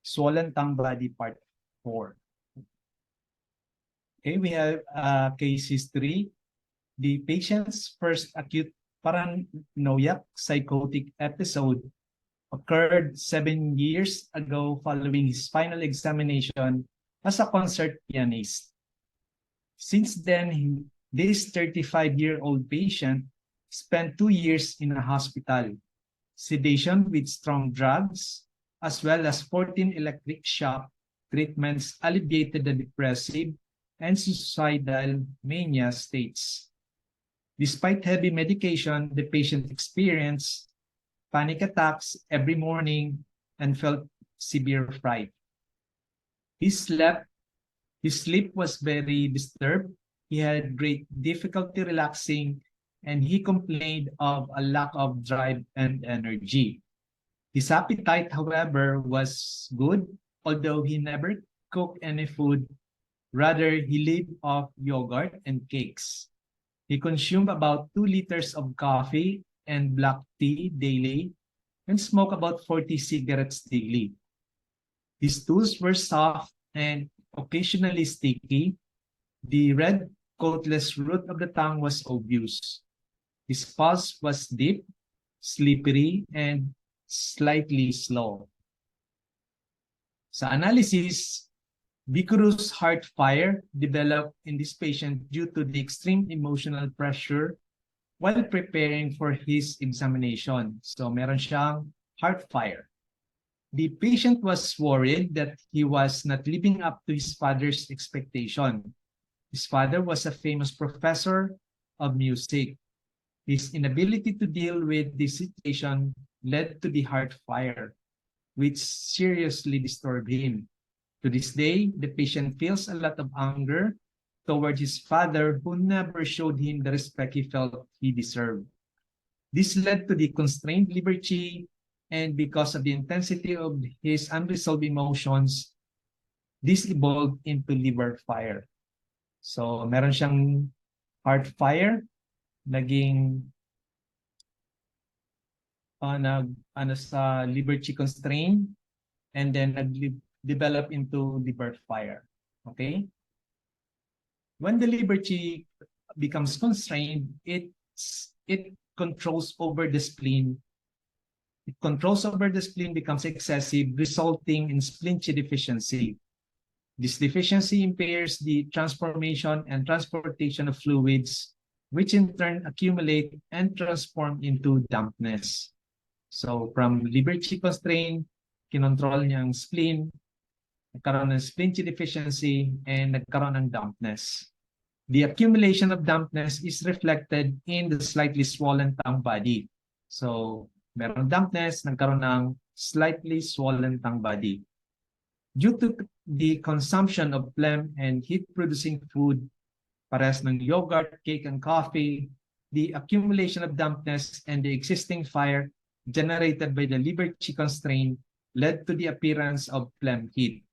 swollen tongue body part 4. Okay, we have case history. The patient's first acute paranoiac psychotic episode occurred 7 years ago following his final examination as a concert pianist. Since then, this 35-year-old patient spent 2 years in a hospital. Sedation with strong drugs, as well as 14 electric shock treatments alleviated the depressive and suicidal mania states. Despite heavy medication, the patient experienced panic attacks every morning and felt severe fright. His sleep was very disturbed. He had great difficulty relaxing, and he complained of a lack of drive and energy. His appetite, however, was good, although he never cooked any food. Rather, he lived off yogurt and cakes. He consumed about 2 liters of coffee and black tea daily and smoked about 40 cigarettes daily. His tools were soft and occasionally sticky. The red coatless root of the tongue was obvious. His pulse was deep, slippery, and slightly slow. Sa analysis, vigorous heart fire developed in this patient due to the extreme emotional pressure while preparing for his examination. So meron siyang heart fire. The patient was worried that he was not living up to his father's expectation. His father was a famous professor of music. His inability to deal with the situation led to the heart fire, which seriously disturbed him. To this day, the patient feels a lot of anger toward his father, who never showed him the respect he felt he deserved. This led to the constrained liberty, and because of the intensity of his unresolved emotions, this evolved into liver fire. So, meron siyang heart fire, naging sa liberty constraint, and then develop into liver fire. Okay? When the liberty becomes constrained, it controls over the spleen. It controls over the spleen, becomes excessive, resulting in spleen-chi deficiency. This deficiency impairs the transformation and transportation of fluids, which in turn accumulate and transform into dampness. So from liberty constraint, kinontrol niya ang spleen, nagkaroon ng spleen-chi deficiency, and nagkaroon ng dampness. The accumulation of dampness is reflected in the slightly swollen tongue body. So, meron dampness, nagkaroon ng slightly swollen tongue body. Due to the consumption of phlegm and heat-producing food, parehas ng yogurt, cake, and coffee, the accumulation of dampness and the existing fire generated by the liberty constraint led to the appearance of phlegm heat.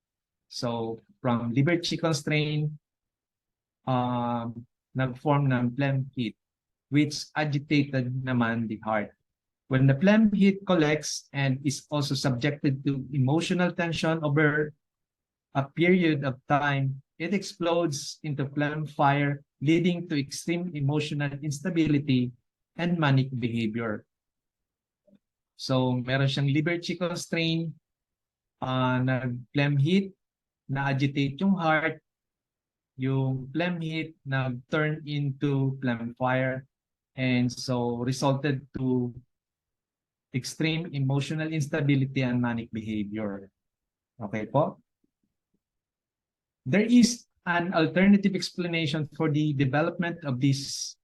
So, from liberty constraint, nag-form ng phlegm heat, which agitated naman the heart. When the phlegm heat collects and is also subjected to emotional tension over a period of time, it explodes into phlegm fire, leading to extreme emotional instability and manic behavior. So, meron siyang liberty constraint, nag-phlegm heat, na-agitate yung heart, yung phlegm heat nag-turn into phlegm fire, and so resulted to extreme emotional instability and manic behavior. Okay po? There is an alternative explanation for the development of this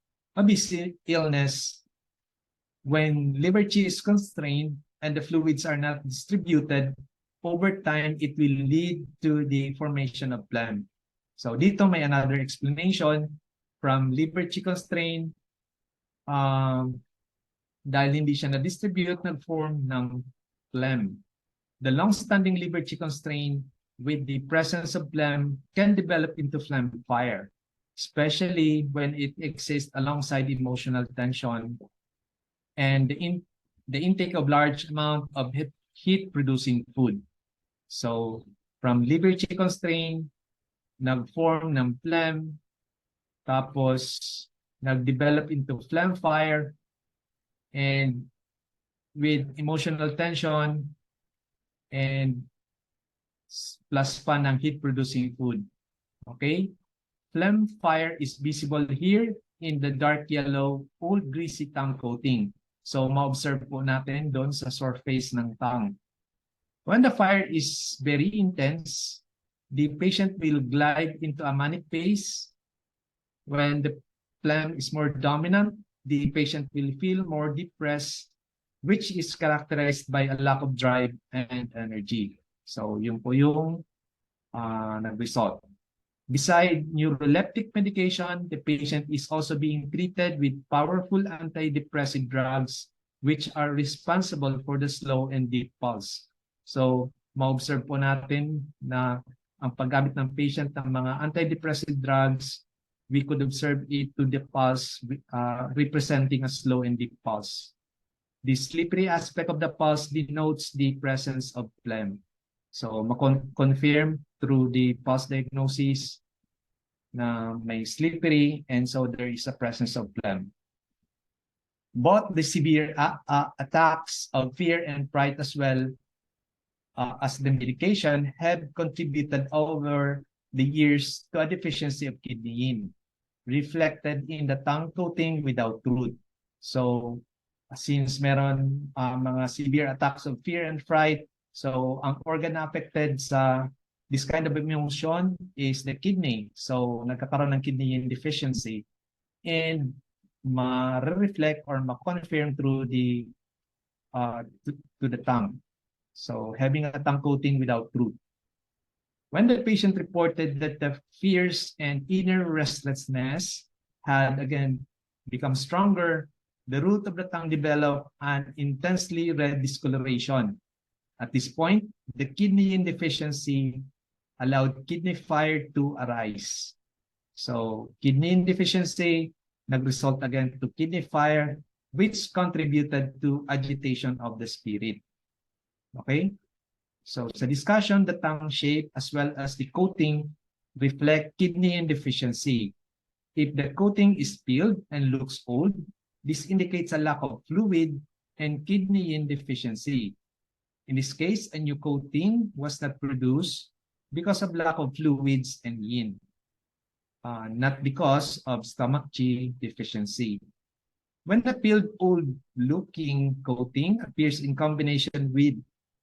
illness. When liberty is constrained and the fluids are not distributed, over time, it will lead to the formation of phlegm. So dito may another explanation from liberty constraint, dahil hindi siya na-distribute, nag-form ng phlegm. The long-standing liberty constraint with the presence of phlegm can develop into phlegm fire, especially when it exists alongside emotional tension and the intake of large amount of heat-producing food. So, from liver chi constraint, nag-form ng phlegm, tapos nag-develop into phlegm fire, and with emotional tension, and plus pa ng heat-producing food. Okay? Phlegm fire is visible here in the dark yellow, old greasy tongue coating. So, ma-observe po natin doon sa surface ng tongue. When the fire is very intense, the patient will glide into a manic phase. When the phlegm is more dominant, the patient will feel more depressed, which is characterized by a lack of drive and energy. So, yun po yung nag-result. Beside neuroleptic medication, the patient is also being treated with powerful antidepressant drugs which are responsible for the slow and deep pulse. So, ma-observe po natin na ang paggamit ng patient ng mga antidepressant drugs, we could observe it to the pulse representing a slow and deep pulse. The slippery aspect of the pulse denotes the presence of phlegm. So, ma-confirm through the pulse diagnosis na may slippery, and so there is a presence of phlegm. Both the severe attacks of fear and fright as well as the medication have contributed over the years to a deficiency of kidney, reflected in the tongue coating without root. So, since meron mga severe attacks of fear and fright, so ang organ affected sa this kind of emotion is the kidney. So, nagkakaroon ng kidney deficiency, and ma-reflect or ma-confirm through the to the tongue. So, having a tongue coating without root. When the patient reported that the fears and inner restlessness had again become stronger, the root of the tongue developed an intensely red discoloration. At this point, the kidney deficiency allowed kidney fire to arise. So, kidney deficiency nag-result again to kidney fire, which contributed to agitation of the spirit. Okay? So, sa discussion, the tongue shape as well as the coating reflect kidney deficiency. If the coating is peeled and looks old, this indicates a lack of fluid and kidney deficiency. In this case, a new coating was not produced because of lack of fluids and yin, not because of stomach chi deficiency. When the peeled old-looking coating appears in combination with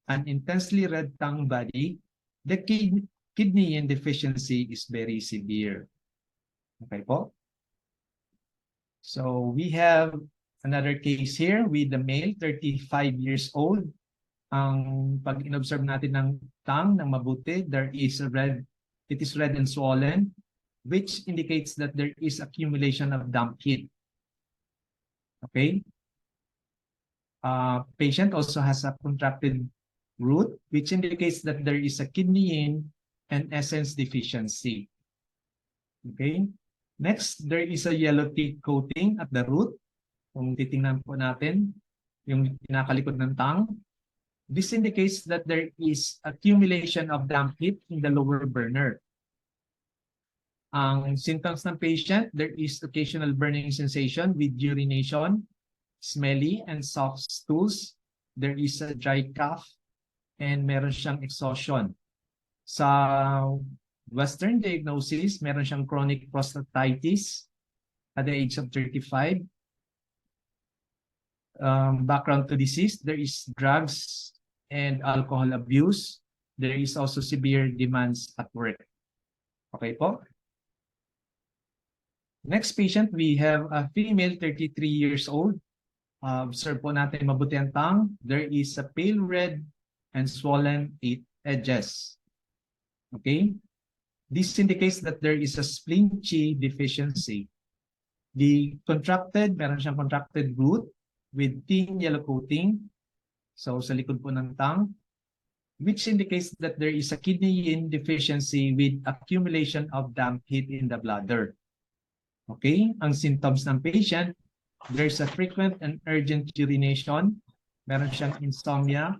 an intensely red tongue body, the kidney deficiency is very severe. Okay po? So we have another case here with the male, 35 years old. Ang pag in-observe natin ng tongue ng mabuti, it is red and swollen, which indicates that there is accumulation of damp heat. Okay? Patient also has a contracted root, which indicates that there is a kidney yin and essence deficiency. Okay? Next, there is a yellow teeth coating at the root. Kung titingnan po natin, yung pinakalikod ng tongue, this indicates that there is accumulation of damp heat in the lower burner. Ang symptoms ng patient, there is occasional burning sensation with urination, smelly and soft stools. There is a dry cough, and meron siyang exhaustion. Sa Western diagnosis, meron siyang chronic prostatitis at the age of 35. Background to disease, there is drugs and alcohol abuse. There is also severe demands at work. Okay po? Next patient, we have a female, 33 years old. Observe po natin mabuti ang tongue. There is a pale red and swollen edges. Okay? This indicates that there is a spleen chi deficiency. Meron siyang contracted root with thin yellow coating. So, sa likod po ng tongue, which indicates that there is a kidney yin deficiency with accumulation of damp heat in the bladder. Okay? Ang symptoms ng patient, there's a frequent and urgent urination. Meron siyang insomnia,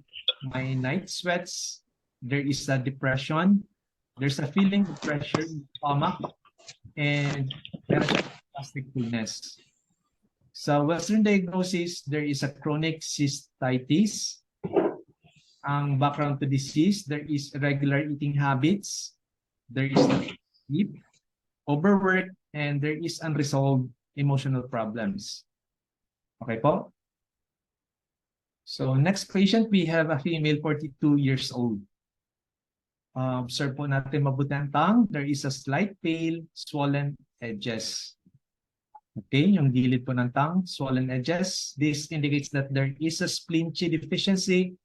may night sweats, there is a depression, there's a feeling of pressure in the stomach, and meron siyang gastric fullness. Sa Western diagnosis, there is a chronic cystitis. Ang background to disease, there is irregular eating habits, there is sleep, overwork, and there is unresolved emotional problems. Okay po? So next patient, we have a female 42 years old. Observe po natin mabuti ang tongue. There is a slight pale, swollen edges. Okay, yung gilid po ng tongue, swollen edges. This indicates that there is a spleen chi deficiency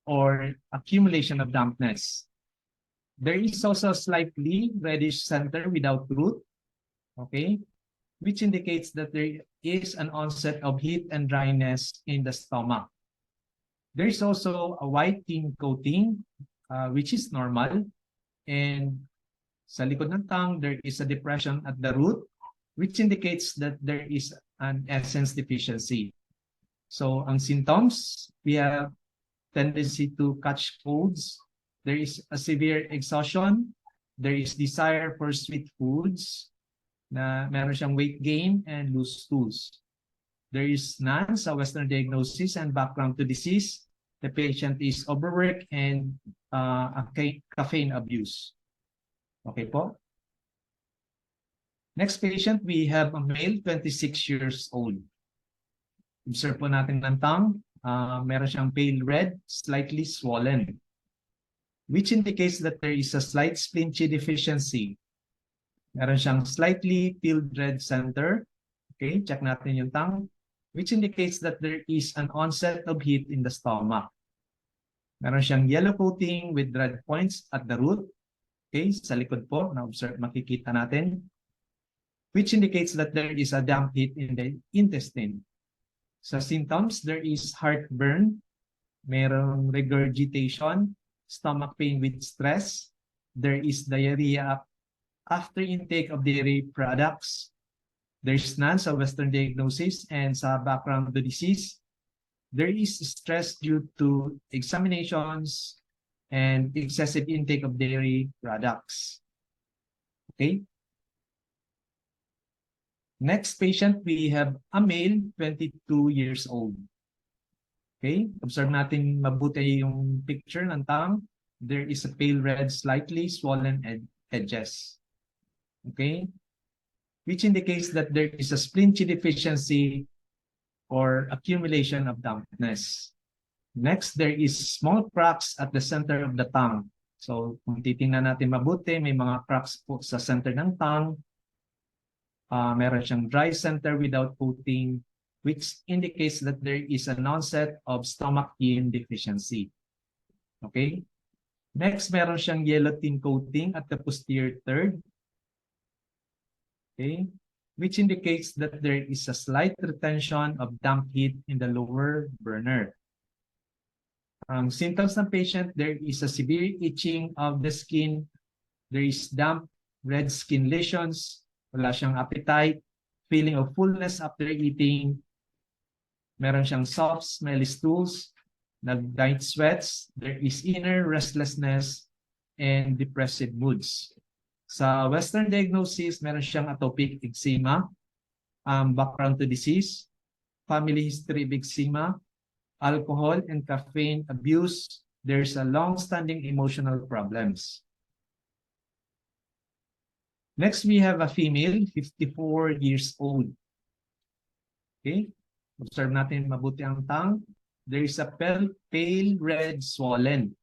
or accumulation of dampness. There is also a slightly reddish center without root. Okay, which indicates that there is an onset of heat and dryness in the stomach. There is also a white thin coating, which is normal. And sa likod ng tongue, there is a depression at the root, which indicates that there is an essence deficiency. So, ang symptoms, we have tendency to catch colds. There is a severe exhaustion. There is desire for sweet foods. Na meron siyang weight gain and loose stools. There is none sa Western diagnosis and background to disease. The patient is overwork and caffeine abuse. Okay po. Next patient, we have a male, 26 years old. Observe po natin ng tongue. Meron siyang pale red, slightly swollen, which indicates that there is a slight spleen chi deficiency. Meron siyang slightly peeled red center. Okay, check natin yung tongue, which indicates that there is an onset of heat in the stomach. Meron siyang yellow coating with red points at the root. Okay, sa likod po, na-observe, makikita natin, which indicates that there is a damp heat in the intestine. Sa symptoms, there is heartburn, merong regurgitation, stomach pain with stress, there is diarrhea after intake of dairy products. There's none sa Western diagnosis, and sa background of the disease, there is stress due to examinations and excessive intake of dairy products. Okay. Next patient, we have a male, 22 years old. Okay, observe natin mabuti yung picture ng tongue. There is a pale red, slightly swollen edges. Okay, which indicates that there is a spleen chi deficiency or accumulation of dampness. Next, there is small cracks at the center of the tongue. So, kung titingnan natin mabuti, may mga cracks po sa center ng tongue. Meron siyang dry center without coating, which indicates that there is an onset of stomach yin deficiency. Okay? Next, meron siyang yellow thin coating at the posterior third. Okay, which indicates that there is a slight retention of damp heat in the lower burner. Symptoms ng patient, there is a severe itching of the skin, there is damp red skin lesions, wala siyang appetite, feeling of fullness after eating, meron siyang soft, smelly stools, night sweats, there is inner restlessness, and depressive moods. Sa Western diagnosis, meron siyang atopic eczema, background to disease, family history of eczema, alcohol and caffeine abuse. There's a long-standing emotional problems. Next, we have a female, 54 years old. Okay, observe natin mabuti ang tongue. There is a pale red swollen,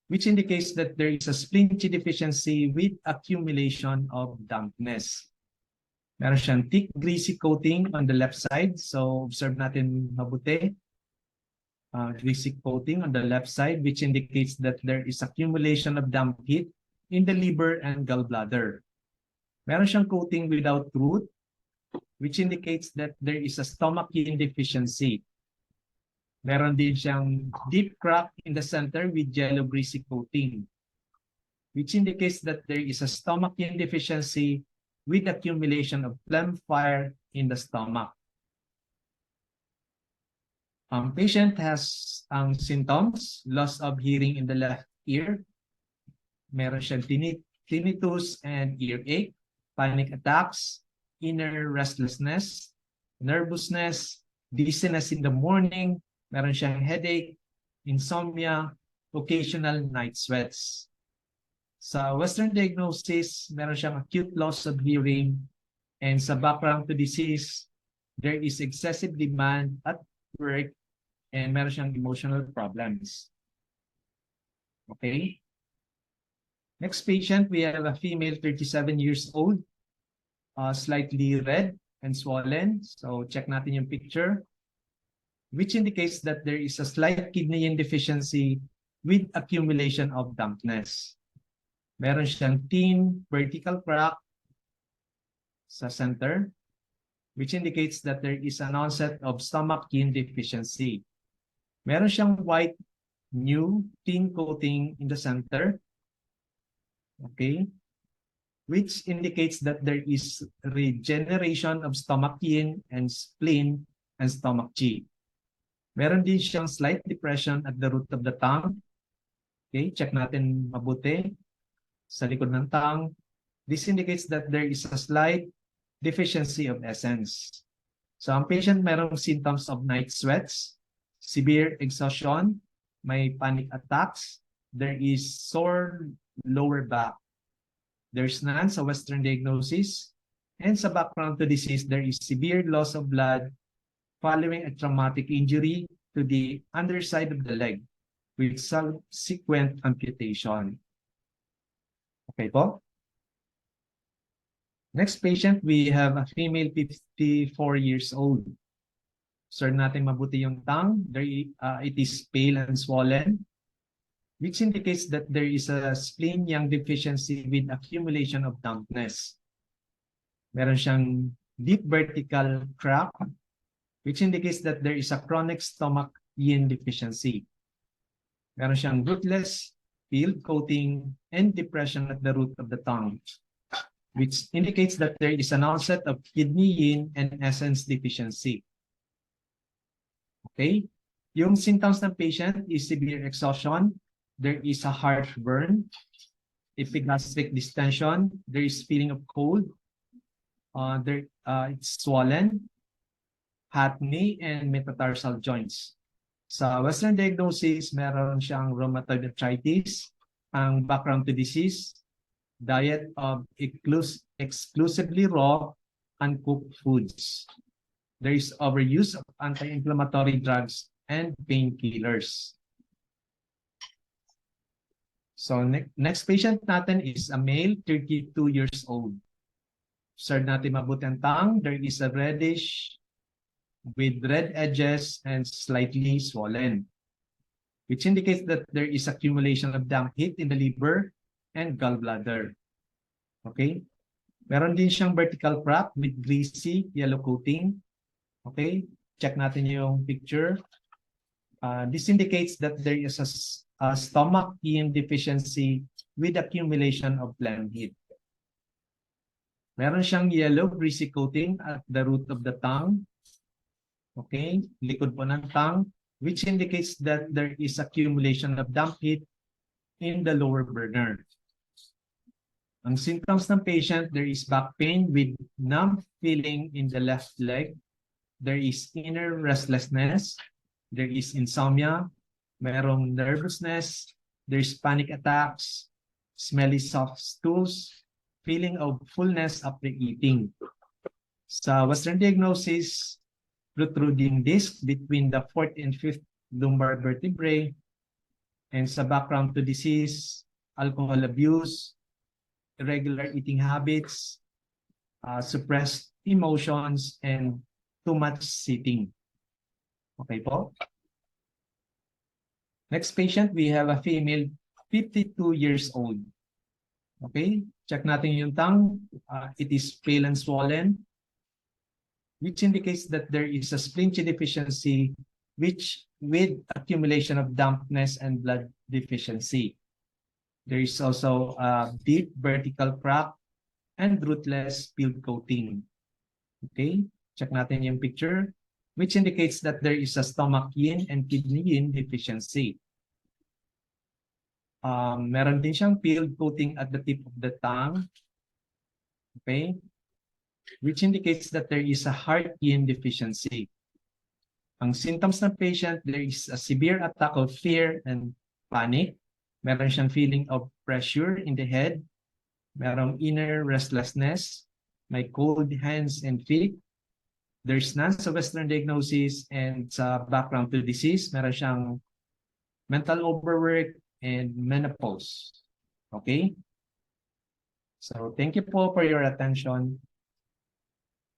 which indicates that there is a spleen chi deficiency with accumulation of dampness. Meron siyang thick greasy coating on the left side. So, observe natin mabuti. Greasy coating on the left side, which indicates that there is accumulation of damp heat in the liver and gallbladder. Meron siyang coating without root, which indicates that there is a stomach yin deficiency. Meron din siyang deep crack in the center with yellow greasy coating, which indicates that there is a stomach yin deficiency with accumulation of phlegm fire in the stomach. Patient has symptoms, loss of hearing in the left ear. Meron siyang tinnitus and earache, panic attacks, inner restlessness, nervousness, dizziness in the morning, meron siyang headache, insomnia, occasional night sweats. Sa Western diagnosis, meron siyang acute loss of hearing, and sa background to disease, there is excessive demand at work and meron siyang emotional problems. Okay? Next patient, we have a female 37 years old, slightly red and swollen. So check natin yung picture, which indicates that there is a slight kidney deficiency with accumulation of dampness. Meron siyang thin vertical crack sa center, which indicates that there is an onset of stomach yin deficiency. Meron siyang white, new, thin coating in the center, okay, which indicates that there is regeneration of stomach yin and spleen and stomach qi. Meron din siyang slight depression at the root of the tongue. Okay, check natin mabuti sa likod ng tongue. This indicates that there is a slight deficiency of essence. So ang patient merong symptoms of night sweats, severe exhaustion, may panic attacks, there is sore lower back. There's none sa Western diagnosis. And sa background to disease, there is severe loss of blood following a traumatic injury to the underside of the leg with subsequent amputation. Okay po? Next patient, we have a female 54 years old. Observe natin mabuti yung tongue. It is pale and swollen, which indicates that there is a spleen yang deficiency with accumulation of dampness. Meron siyang deep vertical crack, which indicates that there is a chronic stomach yin deficiency. Meron siyang rootless, peeled coating, and depression at the root of the tongue, which indicates that there is an onset of kidney yin and essence deficiency. Okay? Yung symptoms ng patient is severe exhaustion, there is a heartburn, epigastric distension, there is feeling of cold, it's swollen, hot knee, and metatarsal joints. Sa Western diagnosis, meron siyang rheumatoid arthritis, ang background to disease, diet of exclusively raw, uncooked foods. There is overuse of anti-inflammatory drugs and painkillers. So next patient natin is a male, 32 years old. Observe natin mabuti ang tongue. There is a reddish with red edges and slightly swollen, which indicates that there is accumulation of damp heat in the liver and gallbladder. Okay? Meron din siyang vertical crack with greasy yellow coating. Okay? Check natin yung picture. This indicates that there is a stomach yin deficiency with accumulation of phlegm heat. Meron siyang yellow greasy coating at the root of the tongue. Okay? Likod po ng tongue, which indicates that there is accumulation of damp heat in the lower burner. Ang symptoms ng patient, there is back pain with numb feeling in the left leg. There is inner restlessness. There is insomnia. Merong nervousness. There is panic attacks. Smelly soft stools. Feeling of fullness after eating. Sa Western diagnosis, protruding disc between the 4th and 5th lumbar vertebrae. And sa background to disease, alcohol abuse, irregular eating habits, suppressed emotions, and too much sitting. Okay po? Next patient, we have a female 52 years old. Okay? Check natin yung tongue. It is pale and swollen, which indicates that there is a spleen deficiency with accumulation of dampness and blood deficiency. There is also a deep vertical crack and rootless peeled coating. Okay? Check natin yung picture. which indicates that there is a stomach yin and kidney yin deficiency. Meron din siyang peeled coating at the tip of the tongue, okay, which indicates that there is a heart yin deficiency. Ang symptoms ng patient, there is a severe attack of fear and panic. Meron siyang feeling of pressure in the head. Merong inner restlessness. May cold hands and feet. There's none sa Western diagnosis, and sa background to disease, meron siyang mental overwork and menopause. Okay? So thank you po for your attention.